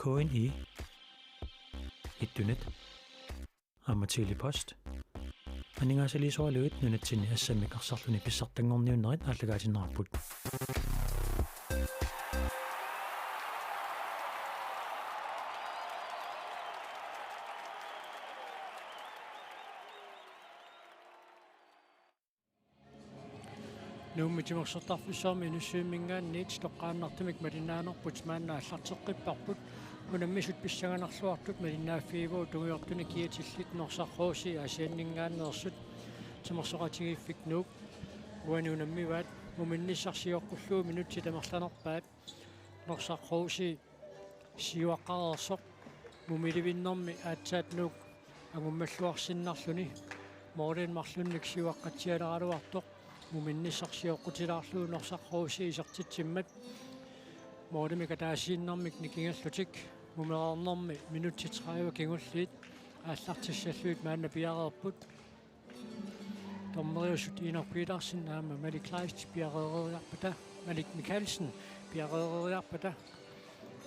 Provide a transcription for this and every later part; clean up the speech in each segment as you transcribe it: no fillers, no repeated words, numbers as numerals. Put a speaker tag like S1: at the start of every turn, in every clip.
S1: KNR Ittunet Ammatili post Aningaasali soaluit nunatsinni Assammik arsarluni pissartangorniunnerit ааллагаатиннарпут
S2: Nuumitimersertarfissaarmi inussuimmingaanniit toqqaannartumik malinaanerput maanna аллартеққиппарпут унаммисут писсаганарлуартут малинааффиивуу тугиортуни киатилlit Norsaq HC асианнингааннерсут тимерсоқатигииффик нуук уани унаммиваат муминниссарсиоққуллуу минутти тамерланерпаат Norsaq HC сиуаққарерсоқ мумиливиннэрми аатсаат нуук агуммаллуарсиннарлуни моорин марлунник сиуаққатсиалералуартоқ муминниссарсиоққутилаарлуу Norsaq HC исертитсиммат моодимика таасииннэрмик никингаллутик мумераарнэрми минутти 30 кингуллиит ааллартиссаллуит маанна пиареерпут томмериусут инерпилаарсин наама маликлайст пиареериарпата малик микалсен пиареериарпата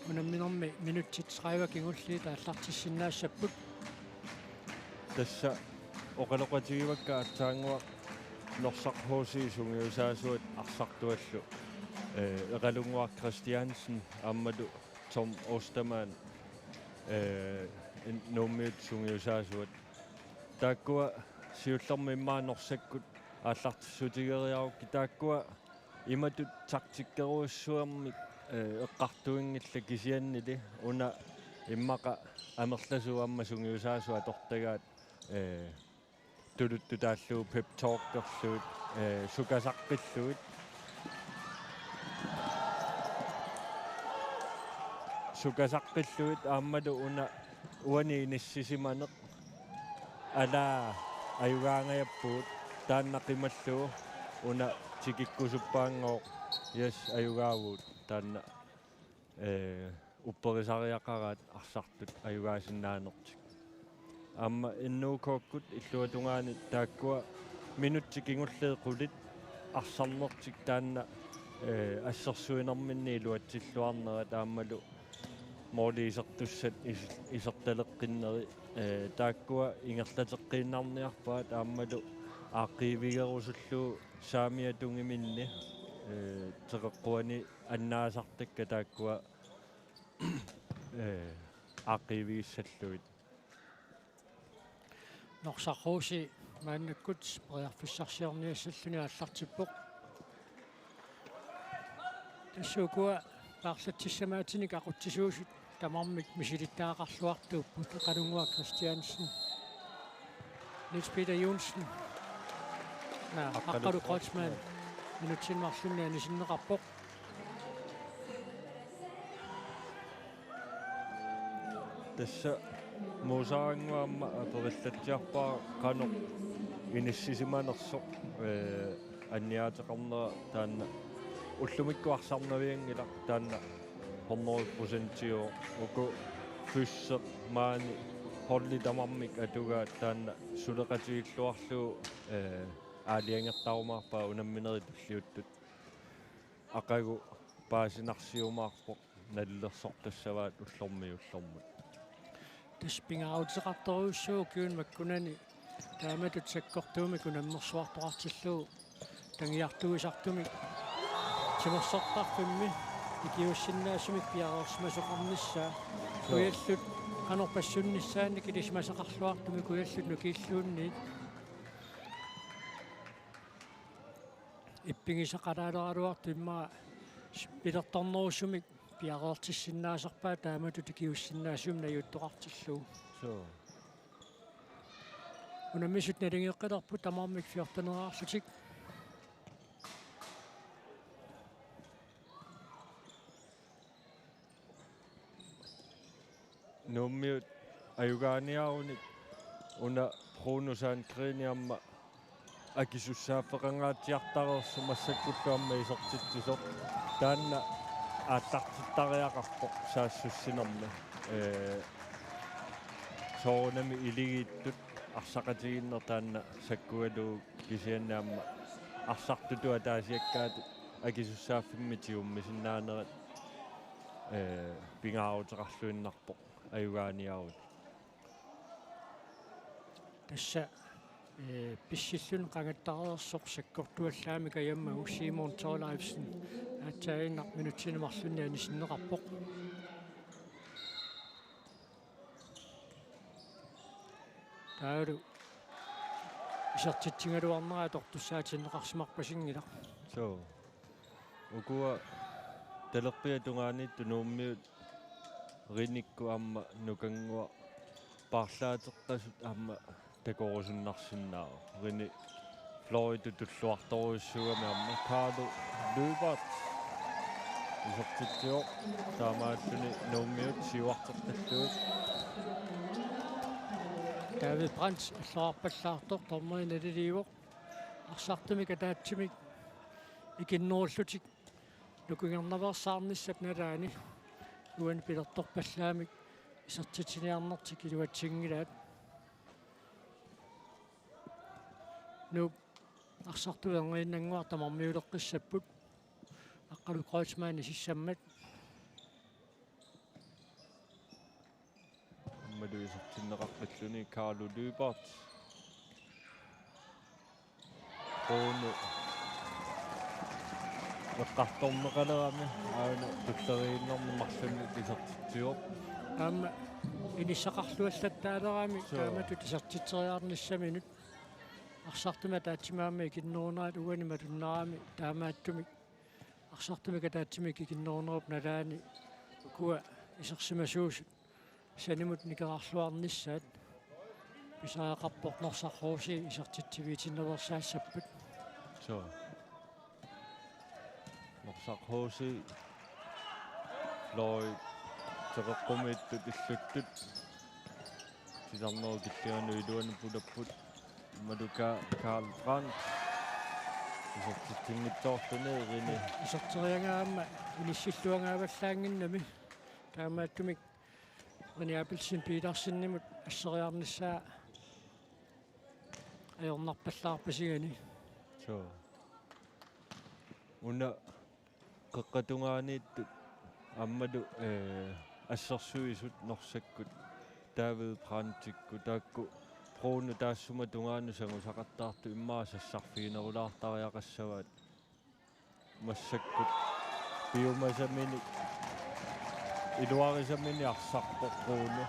S2: унамминэрми минутти 30 кингуллиит ааллартиссиннаассаппут
S3: тасса оқалоқатигивакка аатсаангуа Norsaq HC sungiusaasuat arsartuallu eqalunguar Christiansen ammalu Tom Osterman nummiut sungiusaasuat taakkua siullermi immaa Norsakkut aallartissutigeриарукки taakkua imatut taktikkeruussuarmik eqqartuingilla kisiannili una immaqa amerlasuamma sungiusaasua tortagaat tuluttu taalluu pep talkerluut sukasaqqilluut aammalu una uani inissisimaneq alaa ayugaangayappuut taannaqimallu una tikikkusuppaangooq yes ayugaavuut taanna upperisariaqaraat arsartut ayugaasinaanertik amma innuukokkut illuatungaani taakkua minutti kingulleequlit arsarnertik taanna assersuinerminni iluatsilluarnera taammalu mooliisertussat isertaleqqinneri taakkua ingerlateqqinnarniarpaa taammalu aaqqiivigerusullu saamiatungiminni teqeqquani annaasartakka taakkua aaqqiivigissalluit
S2: Norsaq HC maannakkut priarfissarsiarniassalluni aallartippoq тассуукуа паарлатсиссамаатиник aquttisuusut тамармик мисилиттаақарлуартууппут эқалунгуа Christiansen Niels Peter Jonsen аққалу Kreutzmann минутсинмарлунни анисиннеқарпоқ
S3: тасса мусаангуамма апериллатсиарпаа канеқ иниссисиманерсоқ анниаатеқарнера таанна уллумиккуарсарнавиангила таанна 100% уку фюссеқ маани холли тамармик атугаа таанна сулеқатигиллуарлуу аалиангертарумаарпаа унамминери туллиуттут ақагу паасинарсиумаарпоқ наллерсортассаваат уллормиуллормут
S2: таспингаутеқарторуussуу киун маккунани тааматут саккортууми кунаммерсуартоқартиллуу тангиартуисартуми тимерсортарфимми икиуссиннаасумик пиареерсмасоқарниссаа куяллут канорпассунниссаани килисмасеқарлуартуми куяллут нукииллуунниит иппигисақалаалералуарту имма пилерторнерусумик пиареертиссиннаасарпаа тааматут икиуссиннаасум наюттоқартиллуу
S3: соо
S2: унаммисут налингеққилерпут тамармик фиортанераарлутик
S3: nummiut ayugaaniarunik una pronusaan kriiniamma akisussaaffeqangaatiartareersu massakkulluamma isertittisoq taanna ааллартиттариақарпоқ саассуссинерми соонами илигииттут арсақатигиннер таанна саккуалуу кисианнаамма арсартутуа таасиаккаат акисуссааффимми тиуммисиннаанерат pingaavutaqarluinnarpoq ajugaaniarut
S2: тасса писсиллун qangattareersoq sakkortuallaami kayamma Simon Torleifsen атсаиннар минутсинемарлунни анисиннеқарпоқ таалу исертитсингалуарнера тортуссаатиннеқарсимарпасингила
S3: so ukua talerpiatунгаанит нууммиут риникку амма нукангуа парлаатеққасут амма такорусуннарсиннаа рини Florida туллуарторуссугами амма каалу луупаат исертитсио таамааллуни нууммиут сиуартерталлуут
S2: David Brandt аллаарпаллаартор тормаиналилиуоқ арсартумик атаатсимик икиннууллутик лукугернаверсаарниссап налаани уан пилерторпаллаамик исертитсиниарнартик илуатсингилаат ну арсартуангуиннангуар тамармиулеққиссаппут аққалу Кройцман исиссаммат
S3: мадуисертиннеқарпаллуни Карлу Люберт Боно ваққарторнеқалерами аана туллерииннэрми марлунни исертитсиоп
S2: аама инissақарлуаллаттаалерами таамату тисертитсериаарниссаминут арсартума таатсимаами икиннуурнаат уани малуннарами таамааттумик арсартумика таатсимик икиннуурнеруп налаани куа исерсимасуусут санимут никерарлуарниссаат писаақарпоқ Norsaq HC исертитсивиитинневерсаассаппут
S3: so Norsaq HC Lloyd теққумиттут иллуттут тисарнеру киллиану илуану пулаппут Maduka Karl Brandt исертитсингитсоорлуни ирини
S2: исертериангаама иниссиллуангааваллаангиннами таамааттумик Радioa Petersinнимут ассериарниссаа аёрнарпаллаарпасигани
S3: so уна қеққатунгаанит аммаду ассерсуисут норсаккут David Brandtikku таакку прону таассума тунгаанну сангусақаттаарту иммаасассарфигинерулаартариақассаваат массаккут биомасамини илуарисамини арсарпоқ прону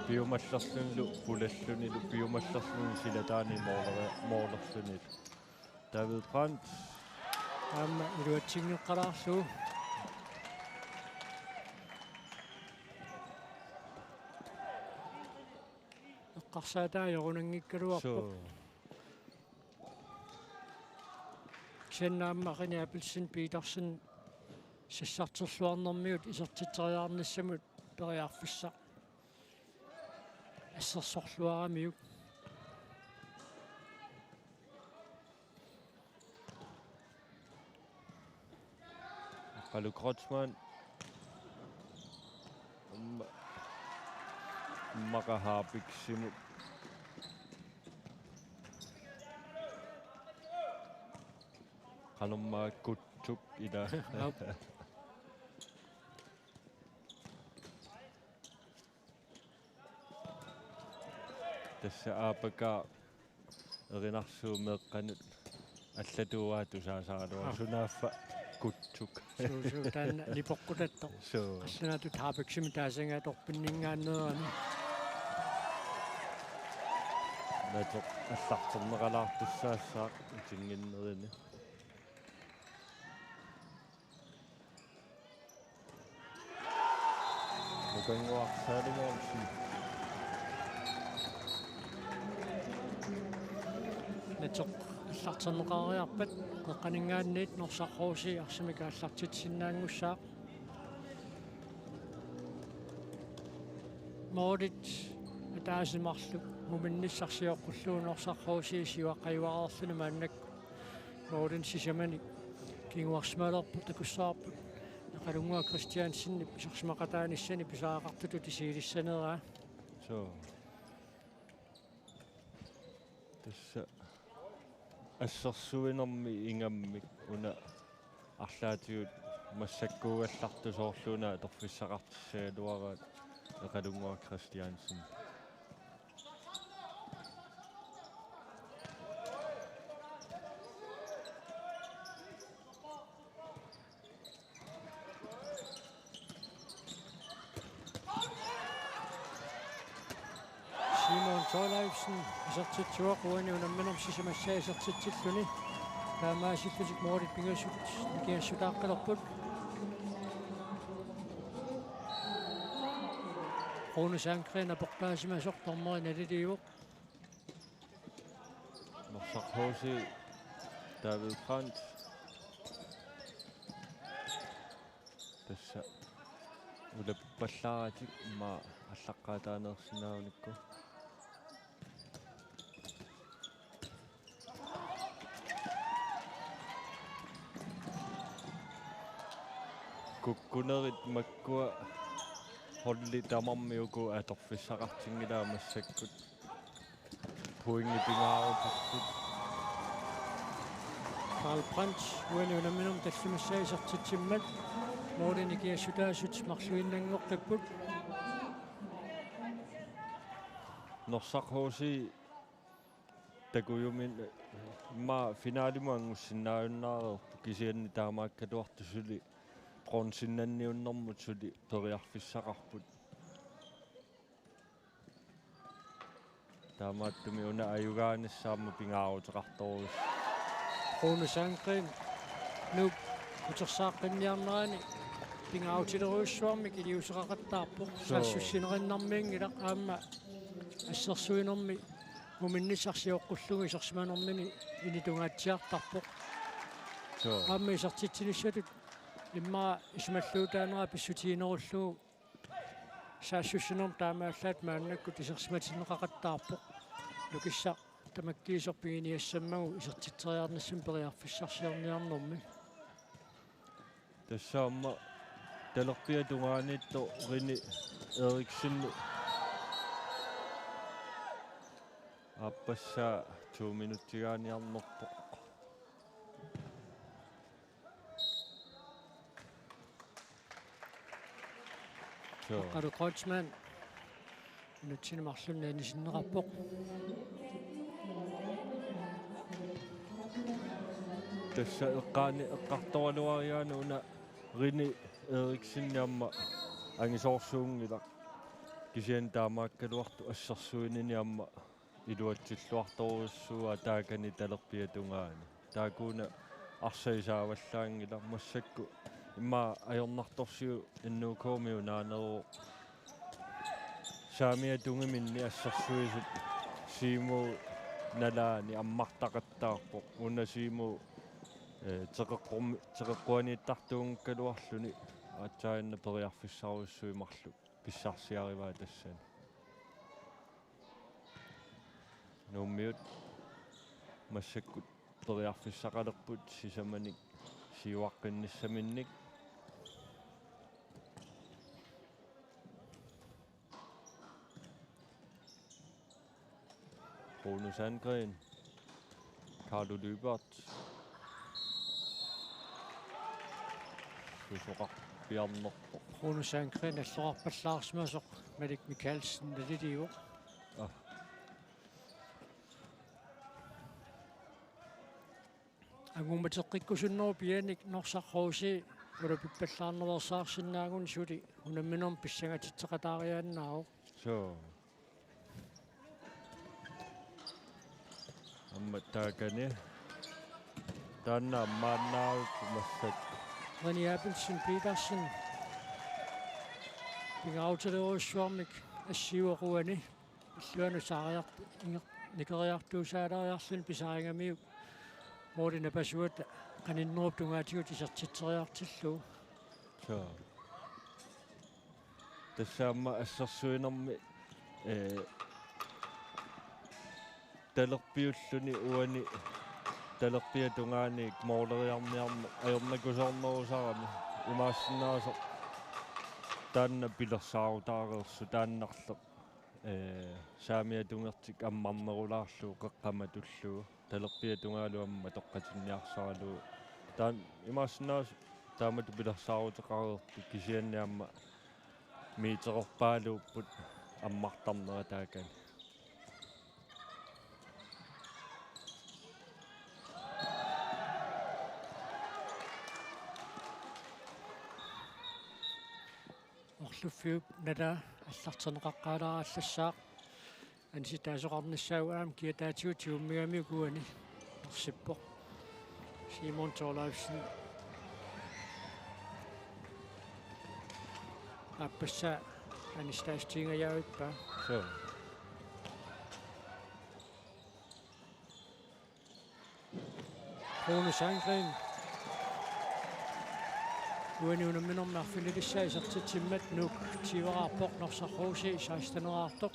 S3: биомаллерлунлу пулаллунилу биомаллерлун силатаани моолерлунит David Brandt
S2: аама илуатсингеққалаарлуу эққарсаатаажорунангиккалуарпоқ сеннаамма Radioa Petersin сассартерлуарнэрмиут исертитсериаарниссамут периарфисса ассерсорлуарамиук
S3: Kalaallit Kreutzmann makahaapiksimut qalummaa kutsuk ila tässä aapaka erinarsuumeeqqanut allatuuaatu saasaalua sunaaffa kutsuk
S2: суу таана липоққутатто алланаатут хаапаксими таасангааторпиннингааннерани
S3: натоқ аллартернеқалаартуссаассаа тингиннерини мукангуарсаалимоорси
S2: натоқ аллартернеқариарпат қеққанингаанниит Norsaq HC арсимика аллартитсиннаангуссаа моодит атаасимарлу муминниссарсиоққуллуу Norsaq HC сиуаққаюараарлуни мааннак моодин сисамани кингуарсмалерпу такуссаарпут ақалунгуа Кристиансинни писарсимақатааниссани писаақартуту тисиилиссанераа
S3: so tässä ассерсуинерми ингаммик уна арлаатиут массаккуугаллартусоорлуна торфиссақартиссаалуараат эқалунгуа Кристиансен
S2: Simon Torleifsen isartitsuaquani unamminam sisamassaaisartitsilluni taamaasillусик морит пингасут никиассутааққалерпут Kronesangren апоқтаасимасоқ тормери налилиуоқ
S3: Norsaq HC David Brandt тасса улаппаллааратик ма аллаққаатаанерсинааруникку куккунерит маккуа холли тамармиуку аторфиссақартингилаа массаккут пуинги пингаарутарпут
S2: Carl Brandt уани унаминам таллимассаисартитсиммат мооринникиассутаасут марлуиннангоққиппут
S3: Norsaq HC такуюмин ма финалимуангуссиннааюннаарерпу кисианни таамааккалуартусули бронсиннанниуннэрмут сули периарфиссақарпут таамааттуми уна аюгааниссаама пингаарутеқарторус
S2: Kronesangren nu утерсааққинниарнерани пингааутилеруйуссуармик илиусеқақаттаарпоқ саассуссинериннармиингила аама ассерсуинерми муминнисарсиоққуллуги исерсиманермини инитунгаатсиартарпоқ аама исартитсилиссатут имма исмаллуутаанера писсутиинеруллугу саассуссинерм таамааллаат мааннаккут исерсиматиннеқақаттаарпоқ лукисса тамаккиисорпигиниассаммагу исертитсериарнассам периарфиссарсиорниарнэрми
S3: тассаама талерпиа тунгаанитто рини эриксинну аппасса 2 минуттигааниарнерпоқ
S2: Qalu Kreutzmann nutsinimарлунна нисиннеқарпоқ
S3: тасса эққарторалуариаана уна рини эриксинниамма ангисоорсуунгила кисиан таамааккалуарту ассерсуининиамма илуатсиллуарторуссуа таакани талерпиа тунгаани таакуна арсаисааваллаангила массакку имма аёрнарторсиу иннуукоомиу наанеру саамиа тунгиминни ассерсуисут симу налаани аммартақаттаарпоқ уна симу теқэққуаниттартуунгкалуарлуни аатсаанна периарфиссаруссуимарлу писсарсиариваа тассани нуммиут массаккут периарфиссақалерпут сисаманик сиуаққинниссаминник Kronesangren Kalaallit Susoqar piarnerpoq
S2: Kronesangren аллорарпаллаарсимасоқ Malik Mikkelsen налилиуоқ агуматеққиккусуннеру пианик Norsaq HC улапиппаллаарнерсаарсиннаагун сули унамминерм писсагатитсеқатаариааннаау
S3: amma taakani taanna ammaannaaruppu massat
S2: Reni Abelsen Petersen пингааутилеруссуармик ассиуэруани иллуану саариарт никериартуусаалариарлун писарингамиу моорина пасуата каниннеруп тунгаатигут исертитсериартиллуу
S3: тассаама ассерсуинерми талерпиуллуни уани талерпиа тунгаани моолериарниарма аёрнакусоорнерусарами имаассиннаасо таанна пилерсаарутаареерсу тааннарлеқ саамиа тунгертик аммарнерулаарлуу қеққаматуллуу талерпиа тунгаалуамма тоққатинниарсаралуу таан имаассиннаасо taamatu pilarsaaruteqaruertu kisianniamma miiterorpaaluupput аммартарнера таакани
S2: орлуффиуп нала аллартенеқаққаларааллассаақ аниситаасоқарниссаагуаам киатаатиутиуммигами куани орсиппоқ Simon Torleifsen аппасса анистаастингаяуиппа
S3: so
S2: Bonus angren уануунамминэрмаарфилилиссаисартитсиммат нук тиверааппоқ норсаррууси 16-нераартоқ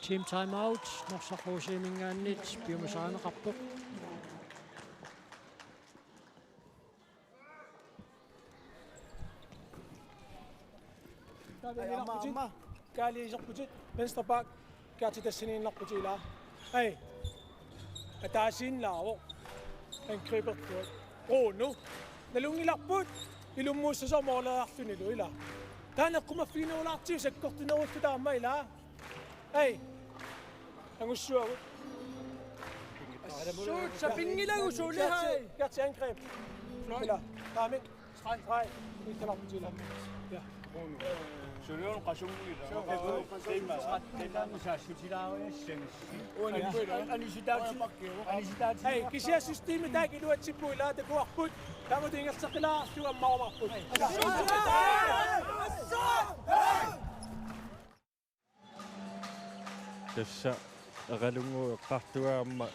S2: team time out норсарруусиимингааннит пиумасаанеқарпоқ
S4: Amma kaaliiserputit venstre bak kaati tassiniinlarputila ai ataasiinlaavo angribertuat nu nalungilarput ilummuussasormoorlaarlunilu ila taaneqqumafiinuulaartiu sakkortunerullutaarma ila ai angussuagut
S2: Shoot, så pingilagu suulihai
S4: kaati angreb ila taamik streg iltalarputila ja
S5: Søren Rasumila.
S4: Hey, kisia systemet der ikke luat tippu ila det går put. Der må dinge så klar du er mamma put.
S3: tässä ralungu qartuaamma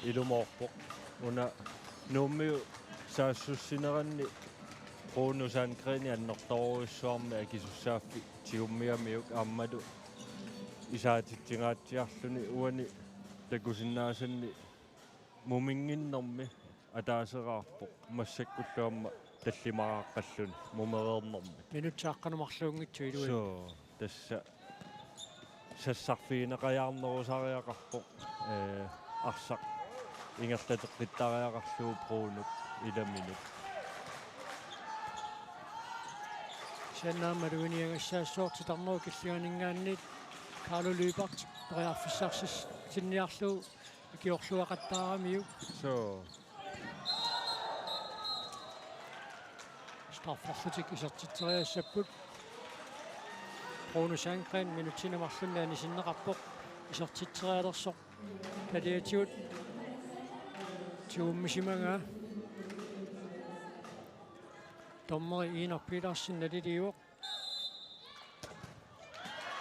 S3: ilumorpoq una nummiu saassussineranni quunusaankreeni annertoruissuarmi akisussaaffi tiummiamiuk ammadu isaatitsingaatiarluni uani takusinnaasanni muminginnermi ataaseraarpoq massakkulluamma tallimaraqqalluni mumereernermi
S2: минутсааққанумарлуунгитсу илуи
S3: so tässä sassarfiineqajaarnerusariaqarpoq arsaq ingertateqqittariaqarluu bruunuk ilaminut
S2: сианнаамалуиниагассаассуортитарнеру киллианингааннит Carlo Lybert периарфиссарсис синниарлуу икиорлуақаттаарамиу
S3: so
S2: страффарлутик исертитсериассаппут Bonus angren minutinnamарлунни анисиннеқарпоқ исертитсериалерсоқ талиатиут тиуммисимага Dommeri Enoch Petersen налилиуоқ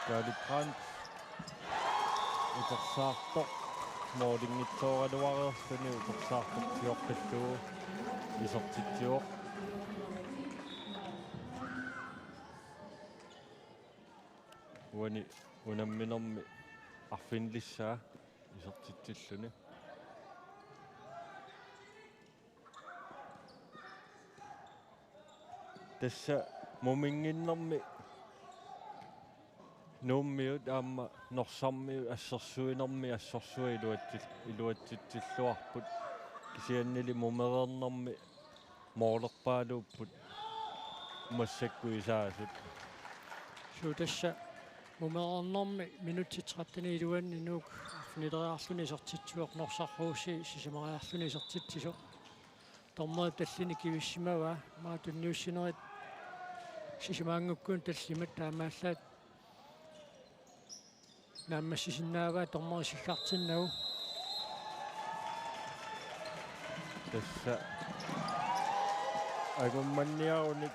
S3: Kalaallit utersaartoq moodingitsooralluareerluni utersaartoqtiorqalluu isertitsuoq uani unamminermi arfinlissaa isertitsilluni tässä muminginnermi nummiut aamma norsarmiu assersuinermi assersui iluatsitsilluarput kisiannili mumereernermi moorlerpaaluupput massakkuisaasut
S2: so tässä mumereernermi minuttitrættani iluanni nuuk arfinileriarluni isertitsuoq norsarruusi sisimariarluni isertitsiso Dommeri tallini kivissimava maatunniussinerit sisimaangukkuun tallimat taamaallaat naammassisinnaavaa dommeri sillartinnagu
S3: tässä agummanniarunit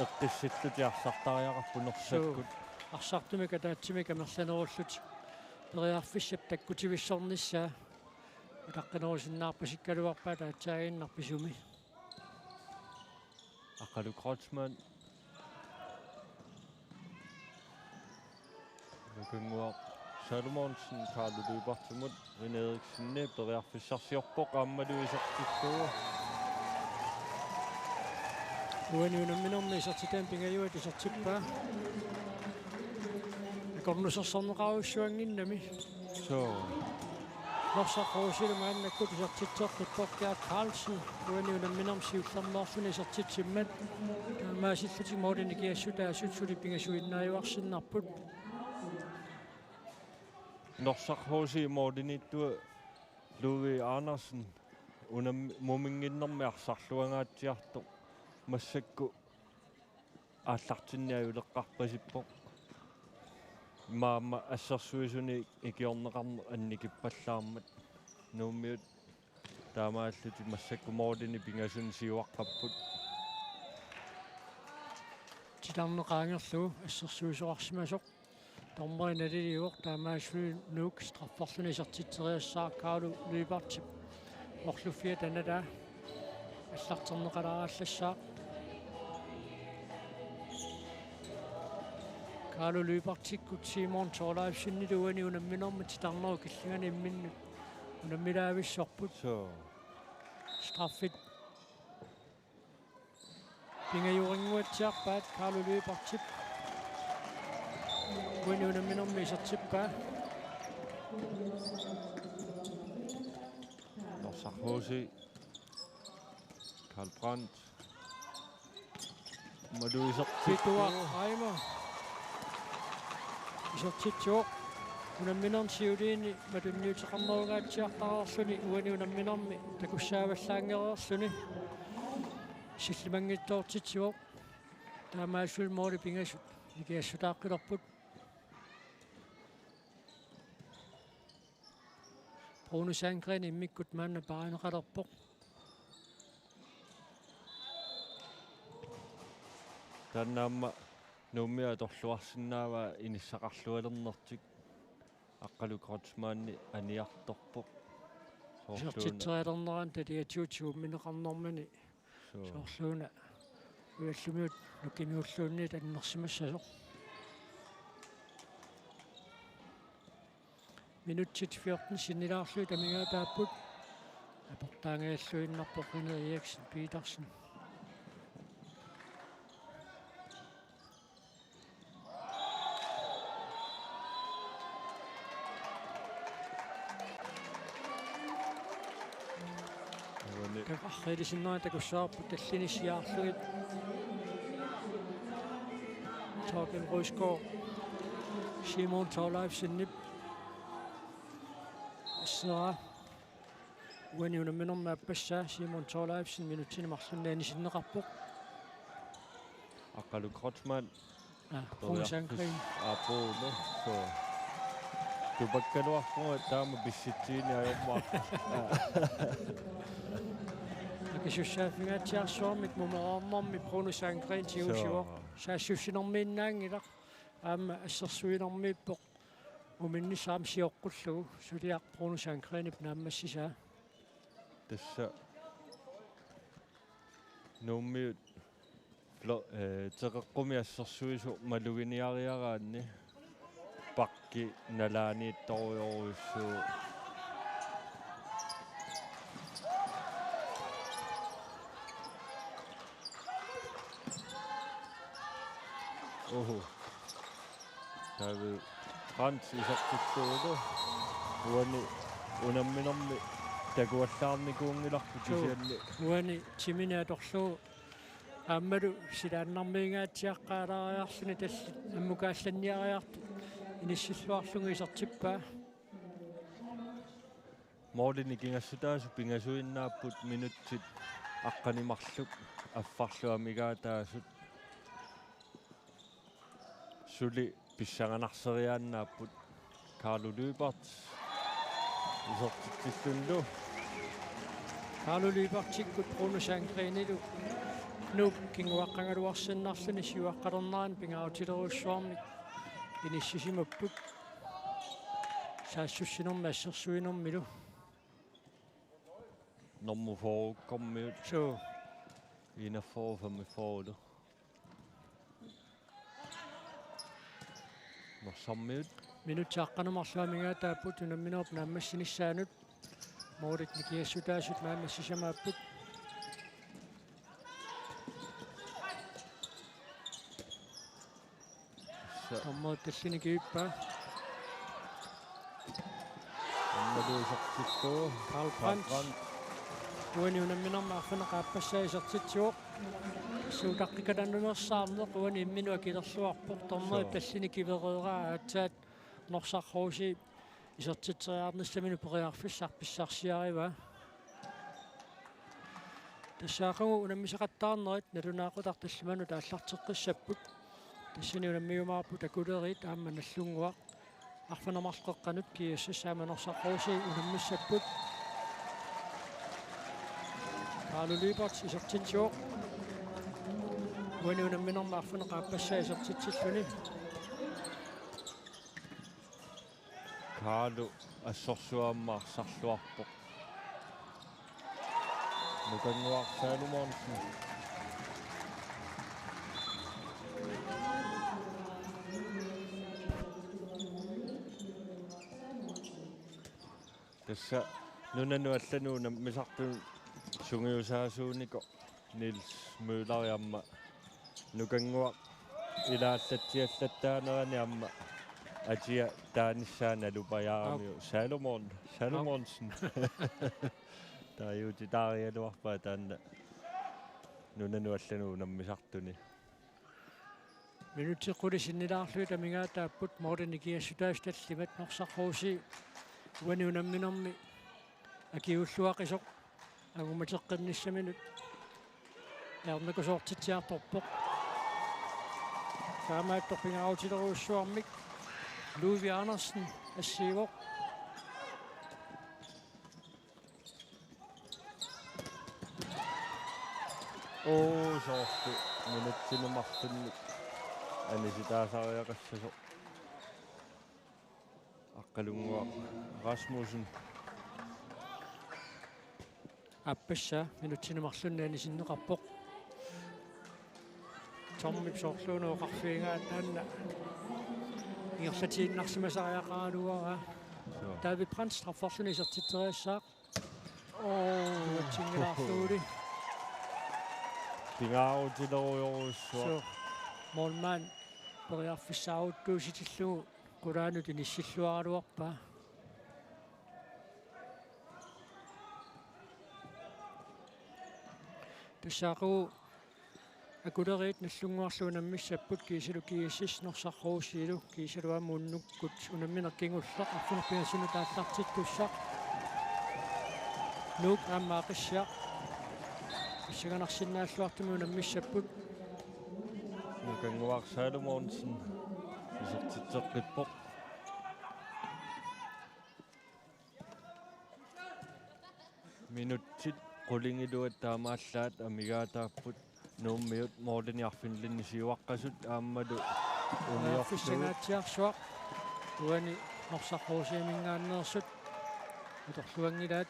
S3: eqqissillutiarsartariaqarpu nersakkut
S2: арсартумика таатсимика мерланеруллут периарфиссап таккутивиссорнissaa таққинерусиннаарпасиккалуарпаа таатсаагиннарписуми
S3: aqalu Kreutzmann Lukungua Salomonsen Carlo Lybertumut Rin Eriksenni periarfissarsiorpoq aammalu isertilluu
S2: уаниунамминерми исертитаан пингаjuat исертиппаа корнусерсорнеқаруссуангиннами
S3: so
S2: Norsaq HC angutit isartitsertipportiat Carlsen uaniunam minam siullarmaarluni isartitsimmat taamaasillati moodini kiassutaasut sulipingasuinnaayuarsinnarput
S3: Norsaq HC moodinittua Louis Andersen unam muminginnermi arsarluangaatiartoq massakku ааллартинниаюлеққарпасиппоқ маама ассерсуисуни икиорнеқарне анникиппаллаармат нууммиут таамааллути массакку моодини пингасуни сиуаққаппут
S2: титарнеқаангерлу ассерсуисоқарсимасоқ тормариналилиуоқ таамаасуи нуук страффарлуни исертитсериассаа каалу луипартип орлуффиа таналаа аллартернеқаларааллассаа Kaalu lypartikkut Simon Torleifsinnilu uani unamminorma titarneru killingani imminnut unammilaavissarput straffit pingajuringuatsiarpaat Kaalu lypartip uani unamminormi isartippaa
S3: Norsaq HC Karl Brandt Madu
S2: isartippaa Reimer isartitsuoq unamminorn siuliini madunniuteqarnerugaatiartararluni uani unamminormi takussaavallaangereerluni sillimangittoortitsuoq taamaasul mooli pingasut nikiassutaaqqilerput Bruno Sandgren immikkut maanna paaneqalerpoq
S3: tannaamma nuummia torluarsinnaava inissaqarlualernertik aqqalu krotsmaanni aniartorpoq
S2: isartitseraalerneraan taliatuutiummineqarnermani soorluuna uallumiut nukimiulluunniit annersimassasoq minutsit 14 sinnilaarlui tamigaataapput aportaangaаллуиннарpoq René Eriksen Petersen Arreilisinnaita kussaarput tallinissiaarlugit Torkel Røsgaard Simon Torleifsinnip assera uani unamminorma appassaa Simon Torleifsin minutinimarlunnaanisinneqarpoq
S3: aqqalu krotsmaan
S2: Bruno Sandgren
S3: apono so tupakkaluarpunga taama bissittiini ajormaa
S2: Kisussaafingaatiarsuarmik mumeraarnermi Bruno Sandgren tiusiuoq saassussinermiinnaangilaq aama assersuinermiippoq uminnissaam sioqqullugu suliaq Bruno Sandgrenip naammassisaa
S3: tassa nuummiut teqeqqumi assersuisu maluginiariaraanni pakki nalaaniittoruyoruissuu David Brandt isartitsuulu uani unamminermi takuallaarnikuungilarpu tisialli
S2: uani timinatorluu aammalu silaannarmiingaatiaqqaalariarluni talli ammukaallanniariartu inissilluarlugu isartippaa
S3: moolini kingassutaasu pingasuinnaapput minutsit aqqanimarluk affarluamigaataasut suli pissanganarseriaannaapput Carlo Lübert isortitillunlu
S2: Carlo Lübertikkut Bruno Sandgrenilu nuuk kinguaqqangaluarsinnarluni siuaqqalerneraan pingautileruussuarmik inissisimapпут saassussinermi assersuinermilu
S3: nommu forukommiut
S2: so
S3: inaforufammi forudu Norssammiut
S2: minutsaqqanumarluamigaataapput unamminerp naammassinissaanut moolit nikiassutaasut naammassisamaapпут tammoot tallini kiippaa
S3: аммалуисартитсуу
S2: Kalaallit. Uani unamminarma arfana qaappassaaisartitsuoq. Suutaqqikadannunersaarneq uani imminua kilerluarpoq torneri tallini kivereeraa aatsaat Norsaq HC isartiteriaarnissaminu periarfissarpissarsiariva. Tassaaqagu unammisaqattaarnerit nalunaaqutaq tallimanu taallarteqqissapput. Tassini unammiumaarput akulerit aamma nallunguaq. Arfanamarleqqanut kiassassaama Norsaq HC unammissapput. Kalaallit isartitsuoq. Uani unamminarma arfana qaappassaaisartitsilluni.
S3: Kaalu assorsuammarsarluarpoq nukanguarsaalumoorsin tassa nunanuallanuuna misartun sungiusaasuuniko Nils Mølleriamma nukanguaq ilaallatsiallattaanerani amma atia taanissaana lupajaaramiu Salomonsen taajutitaarialuarpaa taanna nunanuallanu nammisartuni
S2: Minutiqqulisinnilaarluit amigaataapput moorinikiassutaastallimat Norsaq HC uani unamminarmi akiulluaqisoq agumateqqinnissaminut ernakusoortitsiartorpoq saamaattorpingaarutileruussuarmik Louis Andersen assiivoq
S3: soortu minuttinumartunnik anisitaasariaqassasoq aqqalunguaq Rasmussen
S2: appassa minuttinumarlunni anisinneqarpoq tormip soorluunuoqarfiingaat taanna ingerlatiinnarsimasariaqaaluara David Prans strafforluni isertiteriassaaq tingilaarluuli
S3: pingaarutilerujoruussua
S2: målmand periarfissaauttuusitillugu qulaanut inissilluaraluarpaa tassaaqu akulerit nallunguarluunammissapput kiisalu kiissis Norsaq HCilu kiisaluamuunnukkut unamminerkingulleq arfunarpiassunu taallartittussaq nuuk aammaaqissia issaganarsinnaalluartumi unammissapput
S3: nukanguarsaalumoorsin isertitseqqippoq minutsit qulingiluat taamaallaat amigaataapput nuummiut moorliniarfinlinnisiuaqqasut aammalu
S2: uniorfissagaatiarsuaq uani Norsaq HC mingaanneersut utorluangilaat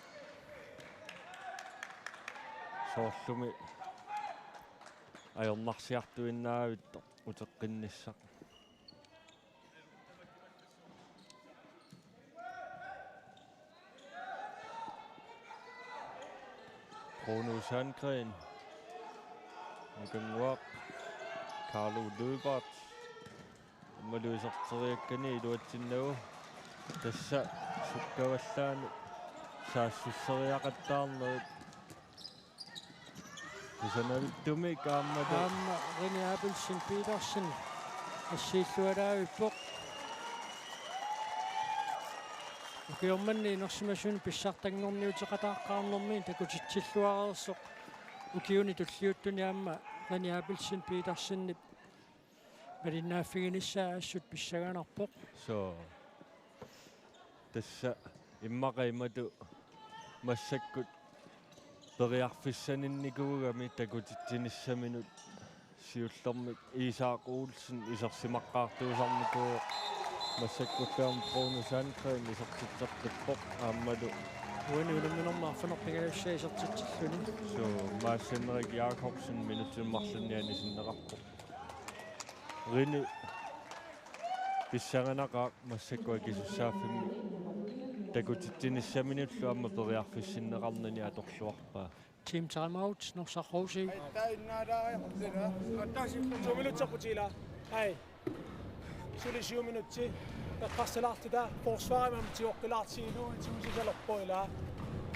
S3: soorlumi ajornarsiartuinnaavitto uteqqinnissaq Bruno Sandgren nukanguaq Kalaallit maluiserteriakkani iluatsinnagu tassa sukkavallaanu saassуссериақаттаарнерит кисанавиттуми кааммата
S2: аама Radioa Petersen ассииллуалаавиппоқ укиорманни нерсимасуни писсартангорниутеқатааққарнэрми такутитсиллуареерсоқ укиуни туллиуттуни аама Radioa Petersenнип малиннааффигиниссаа ассут писсаганарпоқ
S3: so тасса иммақаимату массаккут периарфиссанинникуугами такутитсиниссаминут сиуллэрмик Исаак Олсен исерсимаққаартуусарникуу массаккуллаам Bruno Sandgren исертитсеққиппоқ ааммалу
S2: уани улумминэрмаарфанерпигалуссаа исертитсиллуни
S3: so Martin Jacobsen минутсиммарлунниани синнеқарпоқ рини писсаганагаақ массаккуа кисуссааффимми такутитсиниссаминуллу аама периарфиссиннеқарнани аторлуарпаа
S2: Team timeout Norsaq HC
S4: Minutter på Tila. Hej. Så det er 7 minutter til. qassalaartuta forsvaarimaam tiuqqalaartigiluun tuusisalorpuilaa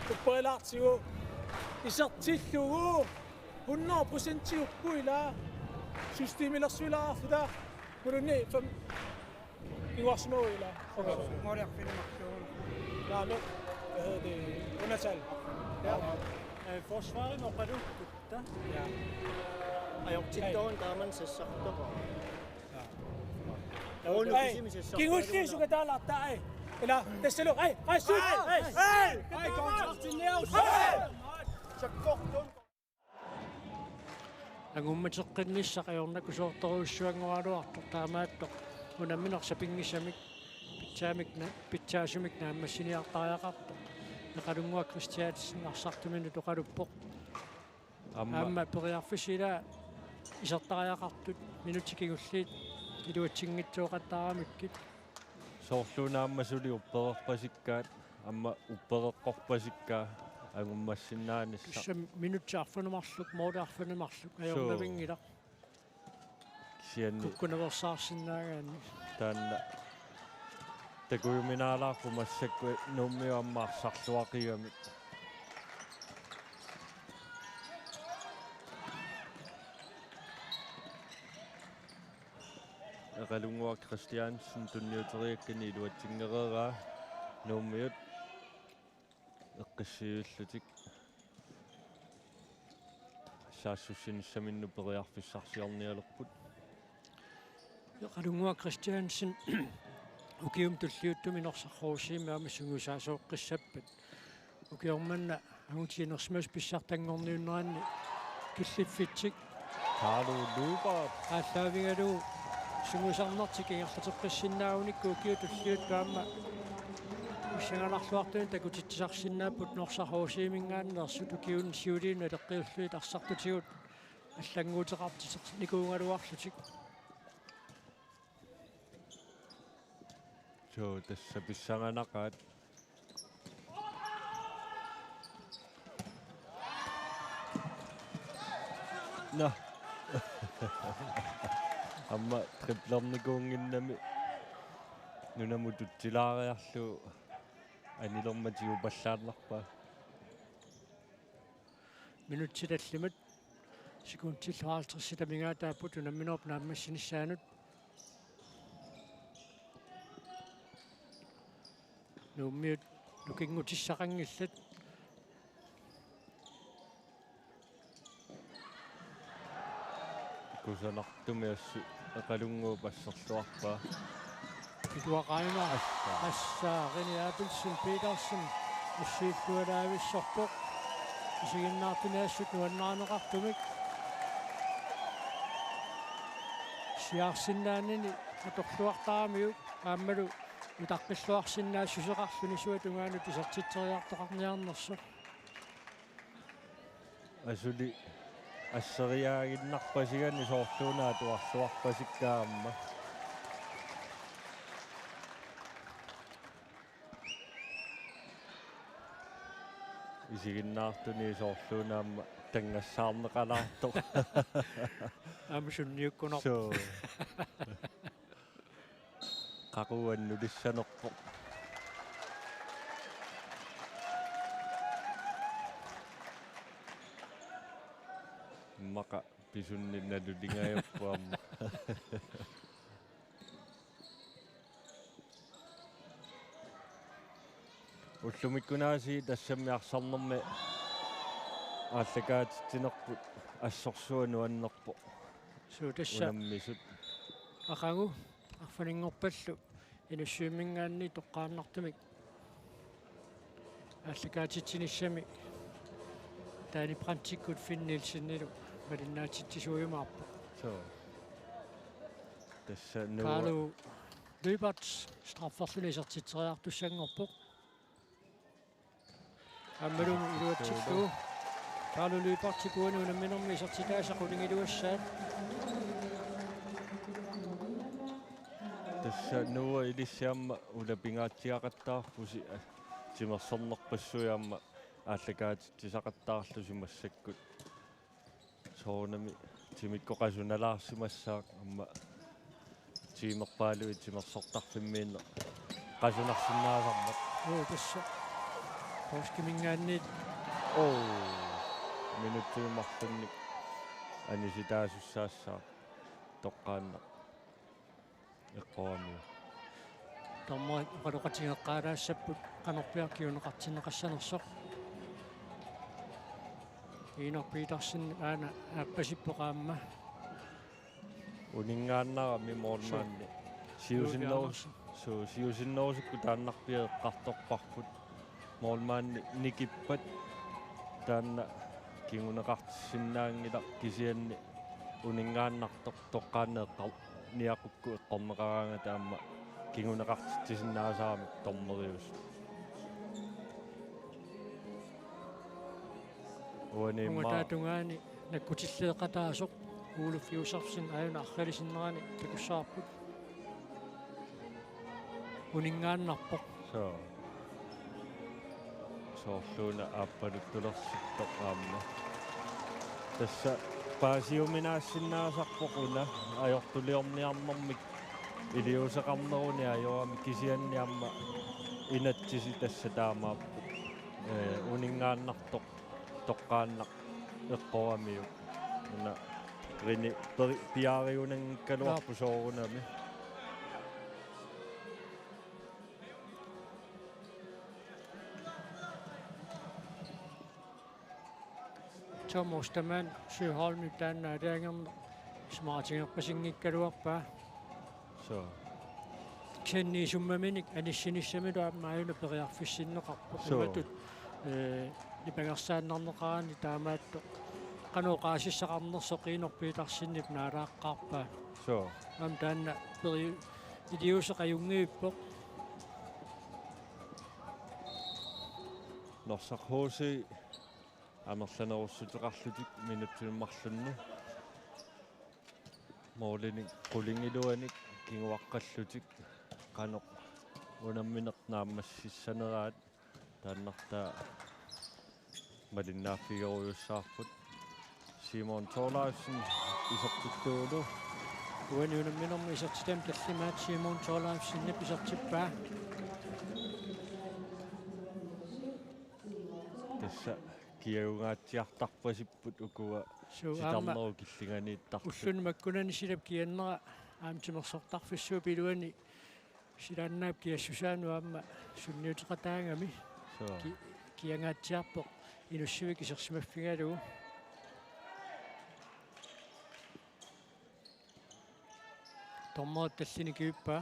S4: tuppeelaartigu isertillugu 100% tiuppuilaa systeemilersuilaartuta mulunni fam iwarsnuilaa Naame det undertal
S6: Forsvaret må bare udgutta.
S4: ja
S6: Ayo tiddoon taaman sessartoqa.
S4: Kingullisuga taalaartaa ila tassalo sut
S2: Angummateqqinnissaqiornaku soortoruussuangualuartor taamaattoq unamminersapingissamik pitsaasumik naammassiniartariaqarto neqalungua kristiaatsinnarsartumini toqaluppoq aamma periarfisila isertariaqartut minutikigulliit iluatsingitsuoqattaaramikkit
S3: soorluunaammasuli uppererpasikkaat amma uppereqqorpasikkaa angummassinnaanissa
S2: tussa minutsaarfunumarluk moortaarfunumarluk ajornavingila
S3: sianni
S2: kukkunaversaarsinnaagaanni
S3: taanna takujuminaalaarpu massakku nummiuammaarsarluaqigami eqalungua Christiansen tunniuteriakkani iluatsingereeraa nummiut eqqissiullutik saassussinnissaminnu periarfissarsiornialerput
S2: eqalungua Christiansen ukium tulliuttumi norsarruusiimi amassungusaasooqqissappat ukiormanna angutiinersmas pissartangorniunneranni killiffitik
S3: taaluuluupaat
S2: ааллаавигалу сунгусарнартик ингерлатерпассиннаагуникку киутуллиут таама исsangalарлуартуни такутитсарсиннааппут норсарруусиимингааннерсут укиун сиулиину алеққиуллуит арсартутигут аллангуутеқартитеқ никуунгалуарлутик
S3: so tässä pissanganaqaat no amma triplernikunginnami nunamututtilaariarlu anilermatigu pallaarlarpa
S2: минутсилаллимат секундтиллуаалтэрситамигаатааппут унамминерп нааммассинissaanут нууммиут лукингутиссақангиллат
S3: kusanartumiassu eqalunguu passerluarpaa
S2: итуақаима ассаагини аапилсин питерсен уссииллуалаависсорпоқ исигиннаартунаассут нуаннаанеқартумик сиарсиннаанини аторлуартарамиук ааммалу утаққиллуарсиннаассусеқарлуни суатунгаанут исертитсериартоқарниарнерсо
S3: asuli asseriaaginnarpasigani soorluunaa tuarluarpasikkaamma isiginnaartuni soorluunaamma tangassaarneqalaartoq
S2: аамсунниуккунер
S3: so qaquannulissanerpoq maqa pisunninnalulingaajappuamma ullumikkunaasi tassammiarsarnermi ааллакаатитсинерпут ассорсуануаннерпо
S2: сутасса
S3: унаммисут
S2: ақагу арфанингорпаллу инуссуиммингаанни тоққааннартумик ааллакаатитсиниссами таани прантиккут финнилсиннилу малиннаатитсисуйумаарпо
S3: so тасса
S2: калу либатс страфферлунисертитсериартуссангорпоқ аммалум илуатситту калу либартикуани унамминерми исертитаасақулингилуассаат
S3: тасса нуа илиссиамма улапингаатсиақаттаарпуси тимерсорнерпассуяамма ааллакаатитсисақаттаарлуси массаккут соонами тимиккоқасуналаарсимассаақ амма tiimerpaalu itimersortarfimmiinne qasunarsinnaasarmat
S2: tässä koskimingaanniit
S3: minuttiumarlunni anisitaasussaassaa toqqaanna eqqoami
S2: tommo qaluqatigeqqaalaassaput qanorpiarkiuneqartinneqassanersoq iinorpiitarsin aana aappasippoqaamma
S3: uningaannarami moormaanni siusinnerusukku taannarpieqqartorparput moormaanni nikippat taanna kinguneqartissinnaangila kisianni uningaannartoq toqqaanneeqqar niaqukku eqqorneqaraanga taamma kinguneqartittisinnaasaaramik tormerius
S2: ungataatungaani nakkutilleeqataasoq uuluffiusarsin aayuna arralisinnerani takussaarput uningaannarpoq
S3: soorluuna aappaluttulersittoqaamma tassa paasiuminaassinnaasaarpoquna ajortuliorniarnermik iliuseqarneruni ajoami kisianniamma inatsisi tassa taamaappu uningaannartoq toqqaannaq eqqoramiu una rini piariunangikkaluarpu soorunami
S2: Tomustaman syholmi taanna taangerna smartingerpasinngikkaluarpaa kenniisummaminik anissinissamilo aammaayuna periarfissinneqarpoq umatut ipangersaannarneqarani taamaatto qanuqaasissaqarnersoqiinorpiitarsinnip naalaaqқарпаа am taanna peri idiuseqajungiippoq
S3: Norsaq HC amerlanerussutiqarlutik minuttiummarlunnu moolinik qulingiluanik kinguaqqallutik qanoq unammineq naammassissaneraat taannartaa malinnaaffigeruyussaarput Simon Torlaifsen isertuttuulu
S2: uaniunamminermu isertitam tallimaat Simon Torlaifsinnip isertippaa
S3: tassa kiaungaatiartarpasipput ukua sitarneru killinganiittarput
S2: ullun makkunani silap kiannera aamtimersortarfissuu piluani silaannaap kiassusaanu aamma sunniutiqataangami kiangaatiarpoq inussivik isersimaffigalugu tormoot tallini kiuppaa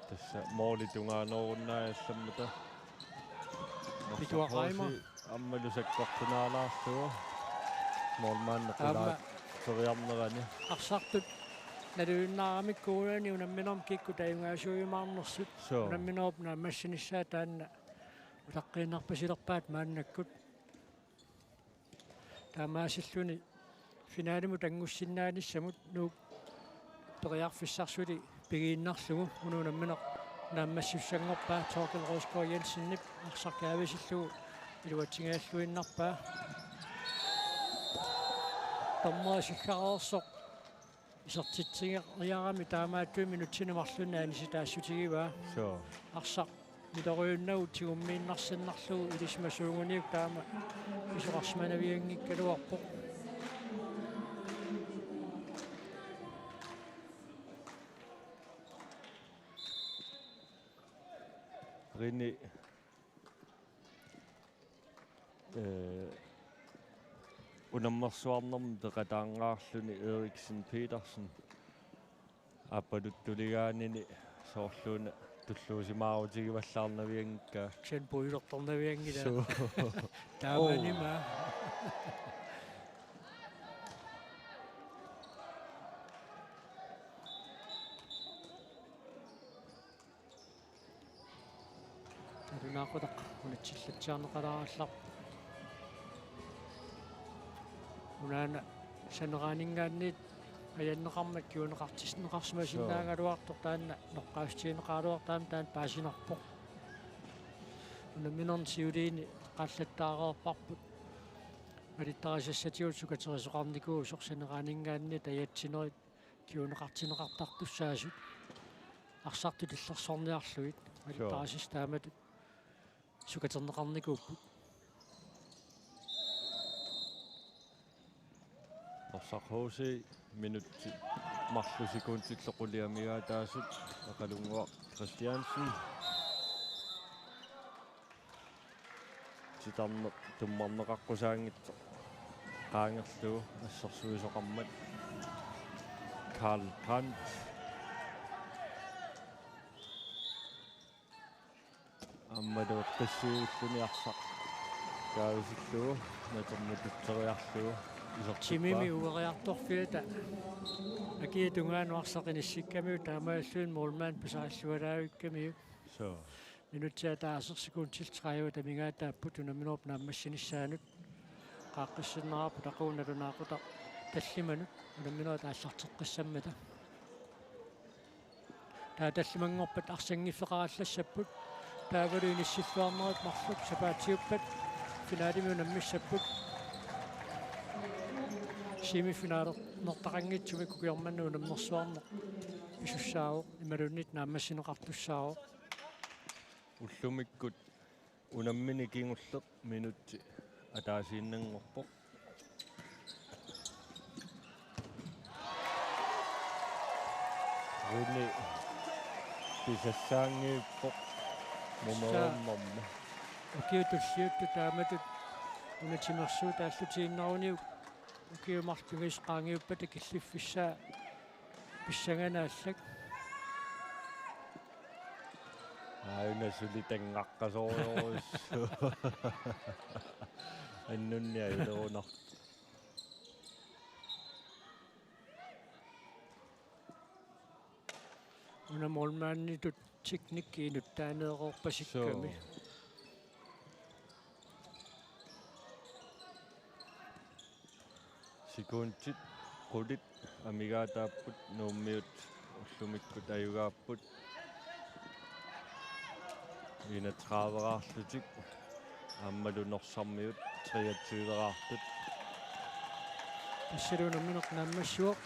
S3: tassa moolitungaanorunnaajallammuta
S2: pituaqaima
S3: аммалусаккортунаалаарлугу моормааннеқулаат сориарнерани
S2: арсартут налуиннаарамиккуунани унамминерм кикку таюнгаасуйумаарнерсут унамминеруп наамассаниссаа таанна улаққииннарпасилерпаат мааннаккут таамаасиллуни финаалиму тангуссиннааниссамут нуук периарфиссарсули пигииннарлугу унунамминеқ нааммассуссангорпаа Torkel Rosgaard Jensenнип арсаркаависиллугу илуатсигааллуиннарпаа томмаасиккареерсоқ исертитсигериарами таамааттуи минутсинумарлунна аниситаассутигиваа арсақ мидориуннагу тигуммииннарсиннарлугу илисмасуугуниук таама исоқарсманавиангиккалуарпоқ
S3: rini unammersuarnermu teqataangaarluni Eriksen Petersen appaluttuligaanini soorluuna tulluusimaarutigivallаарnaviangikka
S2: sen puilertornaviangila taamanima Nunaata unatsillatsaarneqalaarallaq unaana saneraaningaanniit ayanneqarmat kiuneqartisneqarsimasinnaangaluartor taanna noqqaastiineqaaluartaam taan paasinerpoq unamminerni siuliini qaallattaareerparput алиттарисассатиут сукатерисоқарникуу сорсинераанингаанни таятсинерит киунеқартинеқартартуссаасут арсарту тиллерсорниарлуит алиттарисис тааматут сукатернеқарникууппут
S3: Norsaq HC minutti marlusikuntilloquliamigaataasut aqalunguaq Christiansen sitarneq tummarneqaqqusaangitso qaangerluu assersuisoqarmat Karl Brandt аммалуэққиссиуллуниарсақ каависиллуу натермутутсериарлуу
S2: Chimimi ueriartorfiata акиитунгаануарсақиниссиккамиу таамааллуин муулмаан писааллуалаавиккамиу
S3: so
S2: минутсиатаасерсикуун тилтраиу тамигаатааппут унаминооп нааммассиниссаанут qaaqqissinnarappu taquunalunaaqquta таллиманут унаминоо тааллартеққиссаммата таа таллимангорпат арсангиффеқараллассаппут таавалуиниссиллуарнерат марлук сапаатиуппат финалими унаммиссаппут семифиналер нортақангитсуми кукиорманну унамнерсуарнеқ исуссаавоқ ималуннит нааммассинеқартуссаавоқ
S3: уллумиккут унаммини кингуллеқ минутти атаасииннангорпоқ рини писассаангиуппоқ момооммамма
S2: окиутуллиутту тааматут унатимерсуу тааллутииннаруниу укиумартугис qaangiupпата киллиффиссаа писсаганааллак
S3: аинасули тангаққасориорусу аннунниа илеруна
S2: унамолмааннитут техниккиинут таанеэқорпасикками
S3: секундтит qullit amigaataapпут nuummiut ullumikкут аюгааппут ина траавераарлутик аммалунерсармиут 23-аартут
S2: тассалунамминеқ нааммассуоқ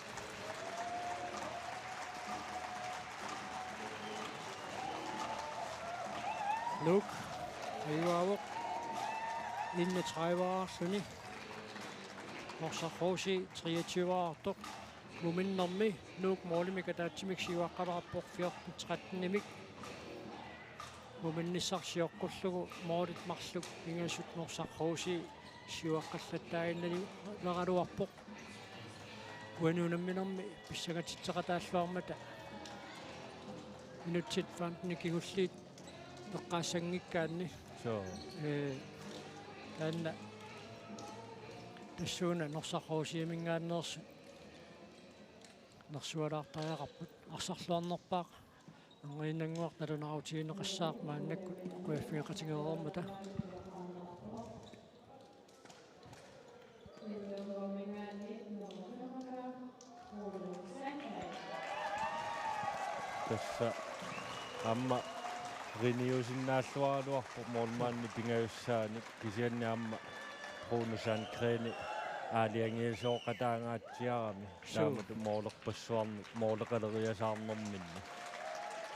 S2: лук аюгаавоқ инна 30-аарлуни Norsaq HC 23-аартоқ муминнэрми нуук моолимика таатсимик сиуаққалараппоқ 14-13-нимик муминниссарсиоққуллугу моолит марлук ингасут Norsaq HC сиуаққаллаттаагиннали легалуарпоқ уануунамминэрми писсагатитсеқатааллуармата минутсит фантни кигуллиит эққаассангиккаанни
S3: so
S2: таанна тассууна Norsaq HC мингааннерсу нерсуалаартариақарпут арсарлуарнерпаақ ангииннангуақ налунараутигинеқассаақ мааннаккут куаффиақатигеерормата
S3: тасса амма рениусиннааллуаралуарпо моолмаанни пингаюссааник кисианниамма пруунусаан креени аалиангиисооқатаангаатсиарами таамату моолерпассуарни моолеқалериасаарнэрминни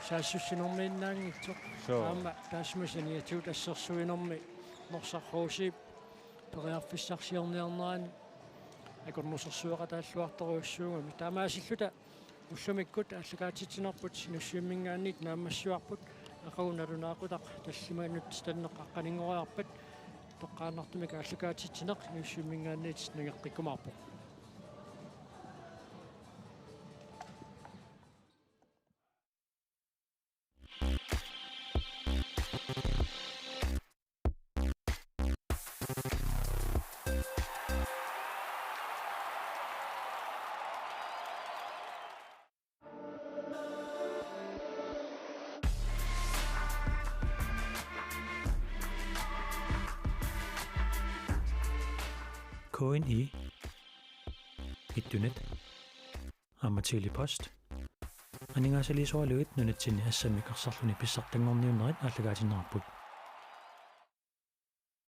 S2: саассуссинэрмииннаангитсоқ аама таасмасаниатуу тассерсуинэрми Norsaq HC периарфиссарсиорниарнерани акормусерсуақатааллуарторуйуссуугами таамаасиллута уллумиккут аллагаатитинерпут синуссуиммингаанник нааммассуарпут ақауналунаақутақ таллимаанут таннеққаққанингориарпат тоққааннартумик аллагаатитинеқ иуссуиммингаанниит нагеққиккумаарпо
S1: KNR ittunet ammatili post aningaasaliisualuit nunatsinni Assammik arsarluni pissartangorniunnerit allagaatinneraput